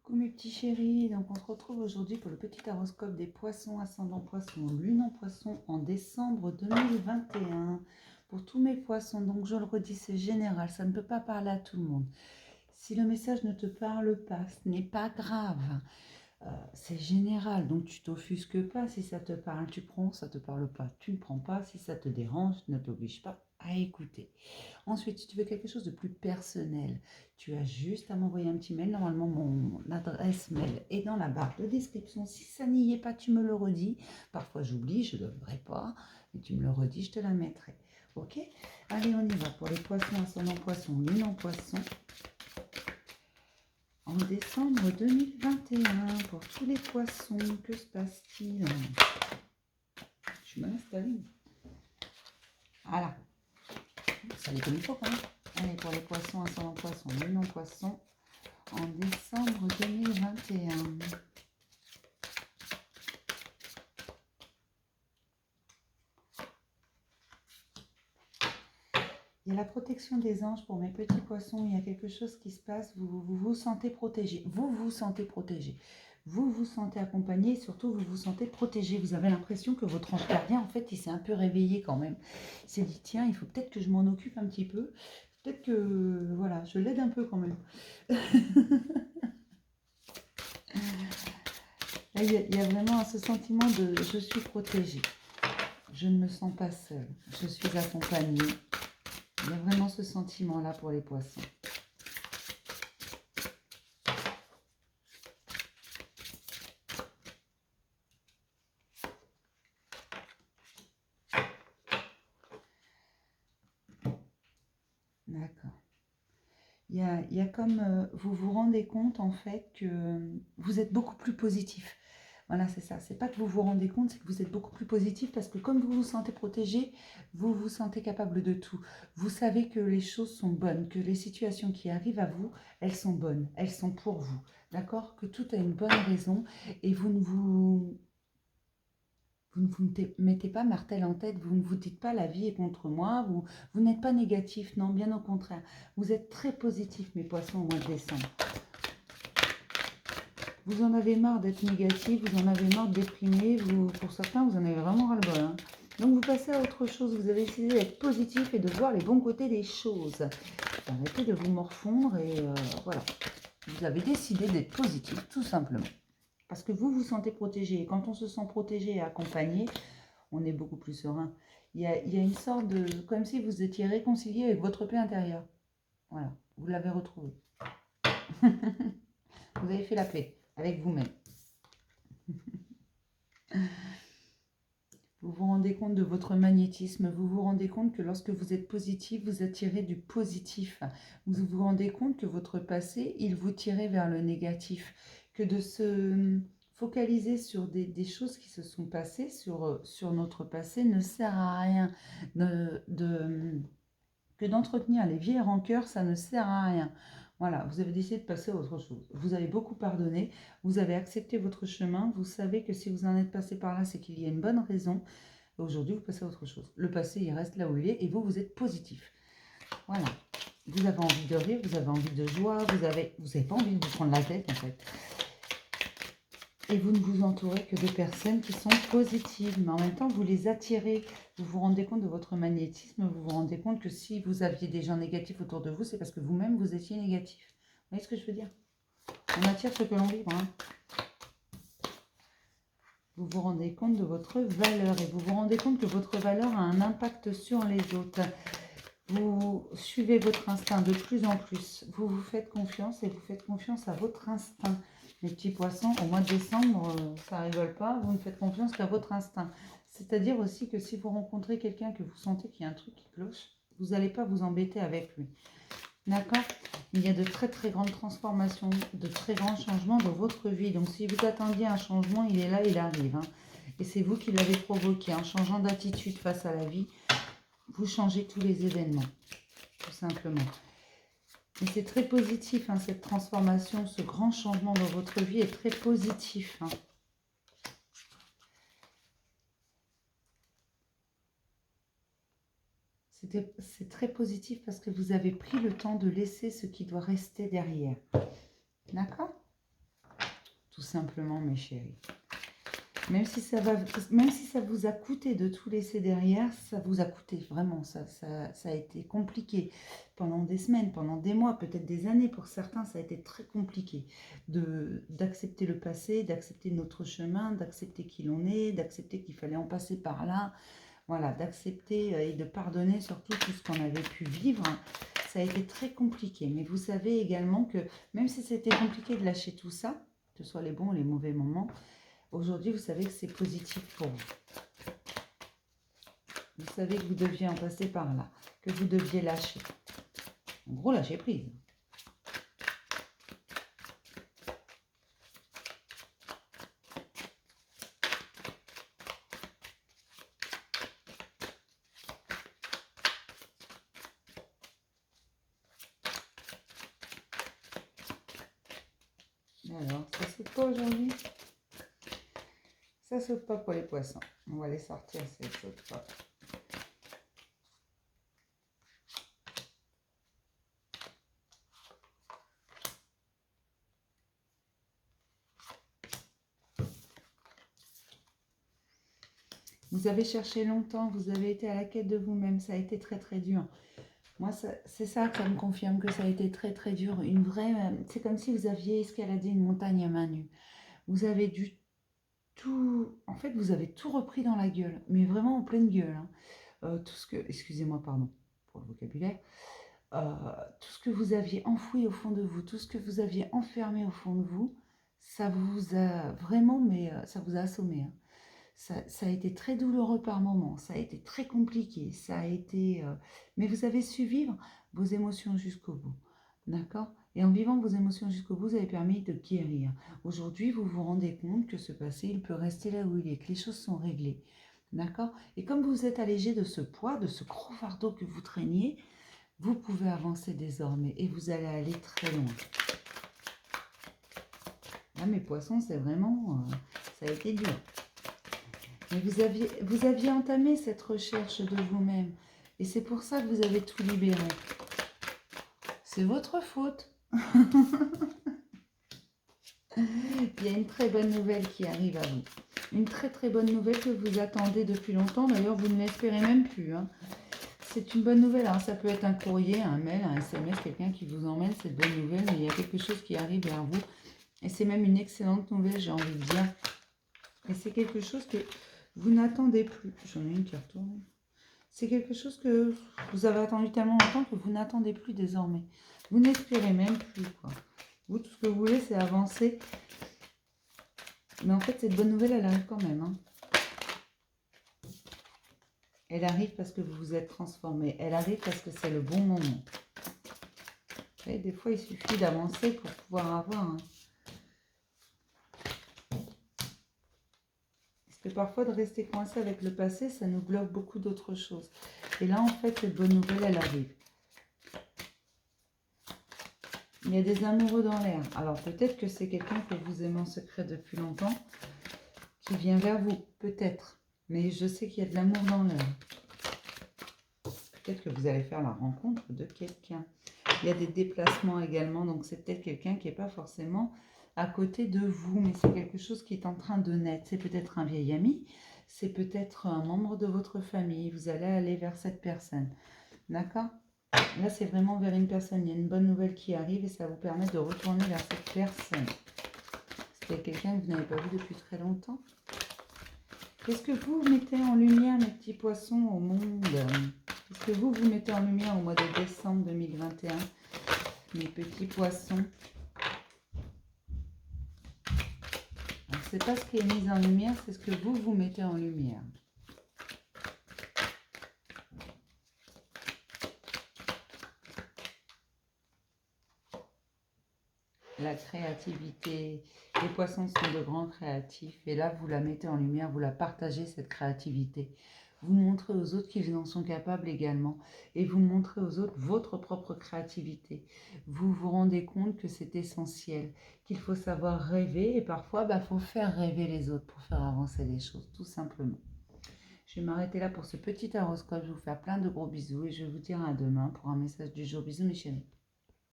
Coucou mes petits chéris, donc on se retrouve aujourd'hui pour le petit horoscope des poissons, ascendant poisson, lune en poisson en décembre 2021. Pour tous mes poissons, donc je le redis, c'est général, ça ne peut pas parler à tout le monde. Si le message ne te parle pas, ce n'est pas grave. C'est général, donc tu t'offusques pas. Si ça te parle, tu prends. Ça te parle pas, tu ne prends pas. Si ça te dérange, ne t'oblige pas à écouter. Ensuite, si tu veux quelque chose de plus personnel, tu as juste à m'envoyer un petit mail. Normalement, mon adresse mail est dans la barre de description. Si ça n'y est pas, tu me le redis. Parfois, j'oublie, je ne devrais pas. Mais tu me le redis, je te la mettrai. Ok? Allez, on y va pour les poissons, ascendant poisson, lune en poisson. En décembre 2021, pour tous les poissons, que se passe-t-il? Je suis mal installée. Voilà. Ça les comme il faut quand même. Allez, pour les poissons, ascendant poisson, lune en poisson, en décembre 2021. Il y a la protection des anges pour mes petits poissons. Il y a quelque chose qui se passe. Vous vous sentez protégé. Vous vous sentez protégé. Vous vous sentez accompagné et surtout vous vous sentez protégé. Vous avez l'impression que votre ange gardien, en fait, il s'est un peu réveillé quand même. Il s'est dit, tiens, il faut peut-être que je m'en occupe un petit peu. Peut-être que, voilà, je l'aide un peu quand même. Là, il y a vraiment ce sentiment de je suis protégée. Je ne me sens pas seule. Je suis accompagnée. Il y a vraiment ce sentiment-là pour les poissons. D'accord. Il y a comme vous vous rendez compte en fait que vous êtes beaucoup plus positif. Voilà, c'est ça. C'est pas que vous vous rendez compte, c'est que vous êtes beaucoup plus positif parce que comme vous vous sentez protégé, vous vous sentez capable de tout. Vous savez que les choses sont bonnes, que les situations qui arrivent à vous, elles sont bonnes, elles sont pour vous. D'accord? Que tout a une bonne raison et vous ne vous mettez pas martel en tête, vous ne vous dites pas la vie est contre moi, vous n'êtes pas négatif, non, bien au contraire. Vous êtes très positif, mes poissons, au mois de décembre. Vous en avez marre d'être négatif, vous en avez marre de déprimer, pour certains, vous en avez vraiment ras-le-bol. Hein. Donc vous passez à autre chose, vous avez décidé d'être positif et de voir les bons côtés des choses. Arrêtez de vous morfondre et voilà. Vous avez décidé d'être positif, tout simplement. Parce que vous vous sentez protégé. Et quand on se sent protégé et accompagné, on est beaucoup plus serein. Il y a une sorte de... comme si vous étiez réconcilié avec votre paix intérieure. Voilà, vous l'avez retrouvé. Vous avez fait la paix avec vous-même. Vous vous rendez compte de votre magnétisme, vous vous rendez compte que lorsque vous êtes positif, vous attirez du positif. Vous vous rendez compte que votre passé, il vous tirait vers le négatif. Que de se focaliser sur des choses qui se sont passées, sur notre passé, ne sert à rien. Que d'entretenir les vieilles rancœurs, ça ne sert à rien. Voilà, vous avez décidé de passer à autre chose. Vous avez beaucoup pardonné, vous avez accepté votre chemin, vous savez que si vous en êtes passé par là, c'est qu'il y a une bonne raison. Aujourd'hui, vous passez à autre chose. Le passé, il reste là où il est et vous, vous êtes positif. Voilà. Vous avez envie de rire, vous avez envie de joie, vous avez pas envie de vous prendre la tête en fait. Et vous ne vous entourez que de personnes qui sont positives, mais en même temps, vous les attirez. Vous vous rendez compte de votre magnétisme, vous vous rendez compte que si vous aviez des gens négatifs autour de vous, c'est parce que vous-même, vous étiez négatif. Vous voyez ce que je veux dire? On attire ce que l'on vibre. Hein. Vous vous rendez compte de votre valeur et vous vous rendez compte que votre valeur a un impact sur les autres. Vous suivez votre instinct de plus en plus. Vous vous faites confiance et vous faites confiance à votre instinct. Les petits poissons, au mois de décembre, ça rigole pas, vous ne faites confiance qu'à votre instinct. C'est-à-dire aussi que si vous rencontrez quelqu'un que vous sentez qu'il y a un truc qui cloche, vous n'allez pas vous embêter avec lui. D'accord? Il y a de très très grandes transformations, de très grands changements dans votre vie. Donc si vous attendiez un changement, il est là, il arrive. Hein. Et c'est vous qui l'avez provoqué. En changeant d'attitude face à la vie, vous changez tous les événements, tout simplement. Et c'est très positif, hein, cette transformation, ce grand changement dans votre vie est très positif. Hein. C'est très positif parce que vous avez pris le temps de laisser ce qui doit rester derrière. D'accord? simplement, mes chéris. Même si ça vous a coûté de tout laisser derrière, ça vous a coûté, vraiment, ça a été compliqué pendant des semaines, pendant des mois, peut-être des années. Pour certains, ça a été très compliqué d'accepter le passé, d'accepter notre chemin, d'accepter qui l'on est, d'accepter qu'il fallait en passer par là, voilà, d'accepter et de pardonner surtout tout ce qu'on avait pu vivre. Ça a été très compliqué, mais vous savez également que même si c'était compliqué de lâcher tout ça, que ce soit les bons ou les mauvais moments, aujourd'hui, vous savez que c'est positif pour vous. Vous savez que vous deviez en passer par là, que vous deviez lâcher. En gros, lâcher prise. Alors, ça saute pas aujourd'hui? Ça saute pas pour les poissons. On va les sortir si elles sautent pas. Vous avez cherché longtemps, vous avez été à la quête de vous-même, ça a été très très dur. Moi, c'est ça qui me confirme que ça a été très très dur. Une vraie, c'est comme si vous aviez escaladé une montagne à main nue. Vous avez dû tout, en fait, vous avez tout repris dans la gueule, mais vraiment en pleine gueule. Hein. Tout ce que, excusez-moi, pardon pour le vocabulaire, tout ce que vous aviez enfoui au fond de vous, tout ce que vous aviez enfermé au fond de vous, ça vous a vraiment, mais ça vous a assommé. Hein. Ça a été très douloureux par moments, ça a été très compliqué, ça a été... mais vous avez su vivre vos émotions jusqu'au bout, d'accord? Et en vivant vos émotions jusqu'au bout, vous avez permis de guérir. Aujourd'hui, vous vous rendez compte que ce passé, il peut rester là où il est, que les choses sont réglées, d'accord? Et comme vous êtes allégé de ce poids, de ce gros fardeau que vous traîniez, vous pouvez avancer désormais et vous allez aller très loin. Là, mes poissons, c'est vraiment... ça a été dur. Mais vous aviez entamé cette recherche de vous-même. Et c'est pour ça que vous avez tout libéré. C'est votre faute. Il y a une très bonne nouvelle qui arrive à vous. Une très très bonne nouvelle que vous attendez depuis longtemps. D'ailleurs, vous ne l'espérez même plus. Hein. C'est une bonne nouvelle. Alors, ça peut être un courrier, un mail, un SMS, quelqu'un qui vous emmène cette bonne nouvelle. Mais il y a quelque chose qui arrive vers vous. Et c'est même une excellente nouvelle, j'ai envie de dire. Et c'est quelque chose que... vous n'attendez plus. J'en ai une qui retourne. C'est quelque chose que vous avez attendu tellement longtemps que vous n'attendez plus désormais. Vous n'espérez même plus, quoi. Vous, tout ce que vous voulez, c'est avancer. Mais en fait, cette bonne nouvelle, elle arrive quand même. Hein. Elle arrive parce que vous vous êtes transformé. Elle arrive parce que c'est le bon moment. Vous savez, des fois, il suffit d'avancer pour pouvoir avoir... Hein. Et parfois, de rester coincé avec le passé, ça nous bloque beaucoup d'autres choses. Et là, en fait, cette bonne nouvelle, elle arrive. Il y a des amoureux dans l'air. Alors, peut-être que c'est quelqu'un que vous aimez en secret depuis longtemps, qui vient vers vous, peut-être. Mais je sais qu'il y a de l'amour dans l'air. Peut-être que vous allez faire la rencontre de quelqu'un. Il y a des déplacements également, donc c'est peut-être quelqu'un qui n'est pas forcément... à côté de vous, mais c'est quelque chose qui est en train de naître. C'est peut-être un vieil ami, c'est peut-être un membre de votre famille. Vous allez aller vers cette personne. D'accord? Là, c'est vraiment vers une personne. Il y a une bonne nouvelle qui arrive et ça vous permet de retourner vers cette personne. C'est quelqu'un que vous n'avez pas vu depuis très longtemps. Qu'est-ce que vous mettez en lumière, mes petits poissons, au monde? Qu'est-ce que vous mettez en lumière au mois de décembre 2021, mes petits poissons? C'est pas ce qui est mis en lumière, c'est ce que vous mettez en lumière. La créativité. Les poissons sont de grands créatifs. Et là, vous la mettez en lumière, vous la partagez, cette créativité. Vous montrez aux autres qu'ils en sont capables également. Et vous montrez aux autres votre propre créativité. Vous vous rendez compte que c'est essentiel, qu'il faut savoir rêver. Et parfois, il faut faire rêver les autres pour faire avancer les choses, tout simplement. Je vais m'arrêter là pour ce petit horoscope. Je vais vous faire plein de gros bisous et je vais vous dire à demain pour un message du jour. Bisous mes chéris.